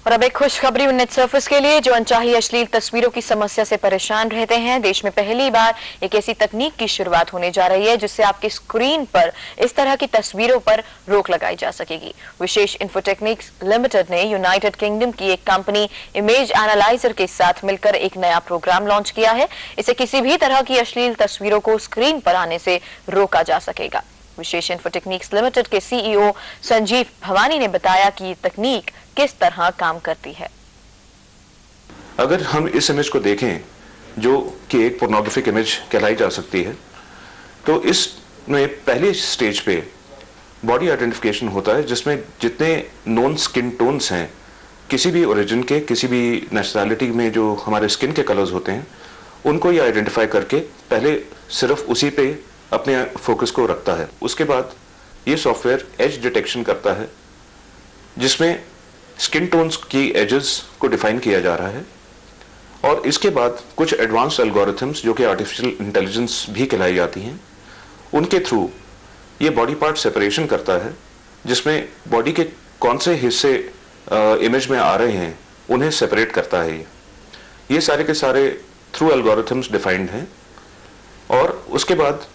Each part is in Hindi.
और अब एक खुशखबरी उन नेट सर्फर्स के लिए जो अनचाही अश्लील तस्वीरों की समस्या से परेशान रहते हैं। देश में पहली बार एक ऐसी तकनीक की शुरुआत होने जा रही है जिससे आपकी स्क्रीन पर इस तरह की तस्वीरों पर रोक लगाई जा सकेगी। विशेष इन्फोटेक्निक्स लिमिटेड ने यूनाइटेड किंगडम की एक कंपनी इमेज एनालाइजर के साथ मिलकर एक नया प्रोग्राम लॉन्च किया है। इसे किसी भी तरह की अश्लील तस्वीरों को स्क्रीन पर आने से रोका जा सकेगा। विशेष इन्फोटेक्निक्स लिमिटेड के सीईओ संजीव भवानी ने बताया कि ये तकनीक किस तरह काम करती है। अगर हम इस इमेज को देखें जो कि एक पोर्नोग्राफिक इमेज कहलाई जा सकती है, तो इसमें पहले स्टेज पे बॉडी आइडेंटिफिकेशन होता है जिसमें जितने नॉन स्किन टोन्स हैं किसी भी ओरिजिन के, किसी भी नेशनैलिटी में जो हमारे स्किन के कलर्स होते हैं, उनको ये आइडेंटिफाई करके पहले सिर्फ उसी पे अपने फोकस को रखता है। उसके बाद ये सॉफ्टवेयर एज डिटेक्शन करता है जिसमें स्किन टोन्स की एजेस को डिफाइन किया जा रहा है, और इसके बाद कुछ एडवांस्ड एल्गोरिथम्स जो कि आर्टिफिशियल इंटेलिजेंस भी कहलाई जाती हैं, उनके थ्रू ये बॉडी पार्ट सेपरेशन करता है जिसमें बॉडी के कौन से हिस्से इमेज में आ रहे हैं उन्हें सेपरेट करता है। ये सारे के सारे थ्रू एल्गोरिथम्स डिफाइंड हैं, और उसके बाद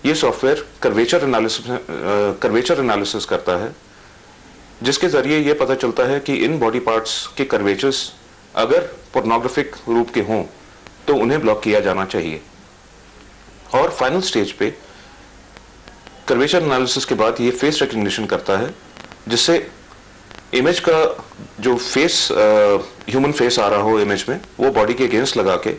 ये सॉफ्टवेयर कर्वेचर एनालिसिस करता है जिसके जरिए ये पता चलता है कि इन बॉडी पार्ट्स के कर्वेचर्स अगर पोर्नोग्राफिक रूप के हों तो उन्हें ब्लॉक किया जाना चाहिए। और फाइनल स्टेज पे कर्वेचर एनालिसिस के बाद ये फेस रिकग्निशन करता है जिससे इमेज का जो फेस ह्यूमन फेस आ रहा हो इमेज में, वो बॉडी के अगेंस्ट लगा के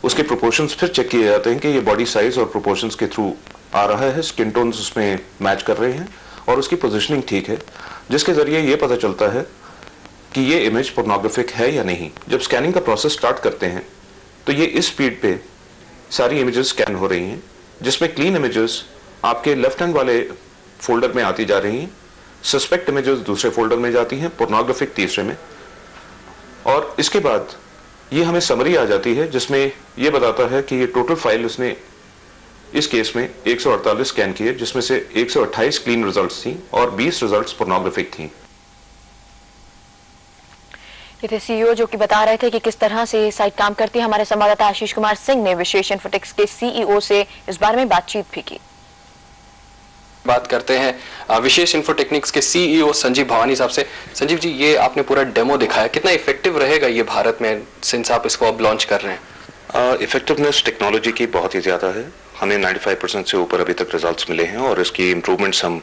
उसके प्रोपोर्शंस फिर चेक किए जाते हैं कि ये बॉडी साइज और प्रोपोर्शंस के थ्रू आ रहा है, स्किन टोन्स उसमें मैच कर रहे हैं और उसकी पोजीशनिंग ठीक है, जिसके जरिए ये पता चलता है कि ये इमेज पोर्नोग्राफिक है या नहीं। जब स्कैनिंग का प्रोसेस स्टार्ट करते हैं तो ये इस स्पीड पे सारी इमेजेस स्कैन हो रही हैं जिसमें क्लीन इमेजेस आपके लेफ्ट हैंड वाले फोल्डर में आती जा रही हैं, सस्पेक्ट इमेजेस दूसरे फोल्डर में जाती हैं, पोर्नोग्राफिक तीसरे में, और इसके बाद ये हमें समरी आ जाती है जिसमें ये बताता है कि ये टोटल फाइल उसने इस केस में 148 स्कैन किए जिसमें से 128 क्लीन रिजल्ट्स थी और 20 रिजल्ट्स पोर्नोग्राफिक थी। ये थे सीईओ जो कि बता रहे थे कि किस तरह से ये साइट काम करती है। हमारे संवाददाता आशीष कुमार सिंह ने विशेष इन्फोटेक्स के सीईओ से इस बारे में बातचीत भी की। बात करते हैं विशेष इन्फोटेक्निक्स के सीईओ संजीव भवानी साहब से। संजीव जी, ये आपने पूरा डेमो दिखाया, कितना इफेक्टिव रहेगा ये भारत में सिंस आप इसको अब लॉन्च कर रहे हैं? इफेक्टिवनेस टेक्नोलॉजी की बहुत ही ज़्यादा है। हमें 95% से ऊपर अभी तक रिजल्ट्स मिले हैं और इसकी इम्प्रूवमेंट्स हम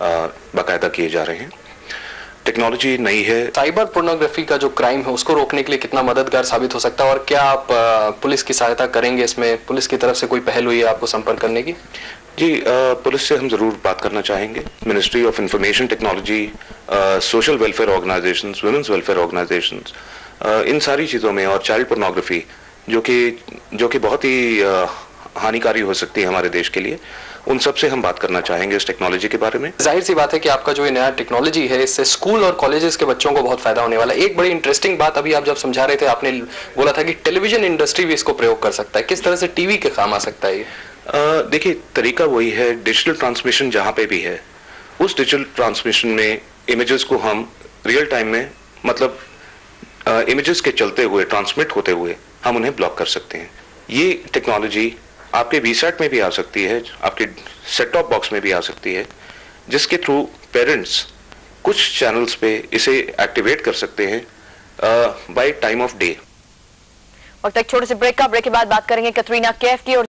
बाकायदा किए जा रहे हैं। टेक्नोलॉजी नई है। साइबर पोर्नोग्राफी का जो क्राइम है उसको रोकने के लिए कितना मददगार साबित हो सकता है, और क्या आप पुलिस की सहायता करेंगे इसमें? पुलिस की तरफ से कोई पहल हुई है आपको संपर्क करने की? जी, पुलिस से हम ज़रूर बात करना चाहेंगे। Ministry of information technology, social welfare organisations, women's welfare organisations, इन सारी चीज़ों में, और चाइल्ड पोर्नोग्राफी जो कि बहुत ही हानिकारी हो सकती है हमारे देश के लिए, उन सब से हम बात करना चाहेंगे इस टेक्नोलॉजी के बारे में। जाहिर सी बात है कि आपका जो ये नया टेक्नोलॉजी है इससे स्कूल और कॉलेजेस के बच्चों को बहुत फायदा होने वाला है। एक बड़ी इंटरेस्टिंग बात अभी आप जब समझा रहे थे, आपने बोला था कि टेलीविजन इंडस्ट्री भी इसको प्रयोग कर सकता है। किस तरह से टीवी के काम आ सकता है ये? देखिए, तरीका वही है, डिजिटल ट्रांसमिशन जहाँ पे भी है उस डिजिटल ट्रांसमिशन में इमेजेस को हम रियल टाइम में, मतलब इमेजेस के चलते हुए, ट्रांसमिट होते हुए हम उन्हें ब्लॉक कर सकते हैं। ये टेक्नोलॉजी आपके वीसैट में भी आ सकती है, आपके सेट टॉप बॉक्स में भी आ सकती है, जिसके थ्रू पेरेंट्स कुछ चैनल्स पे इसे एक्टिवेट कर सकते हैं बाय टाइम ऑफ डे। वक्त एक छोटे से ब्रेक के बाद बात करेंगे कटरीना कैफ की और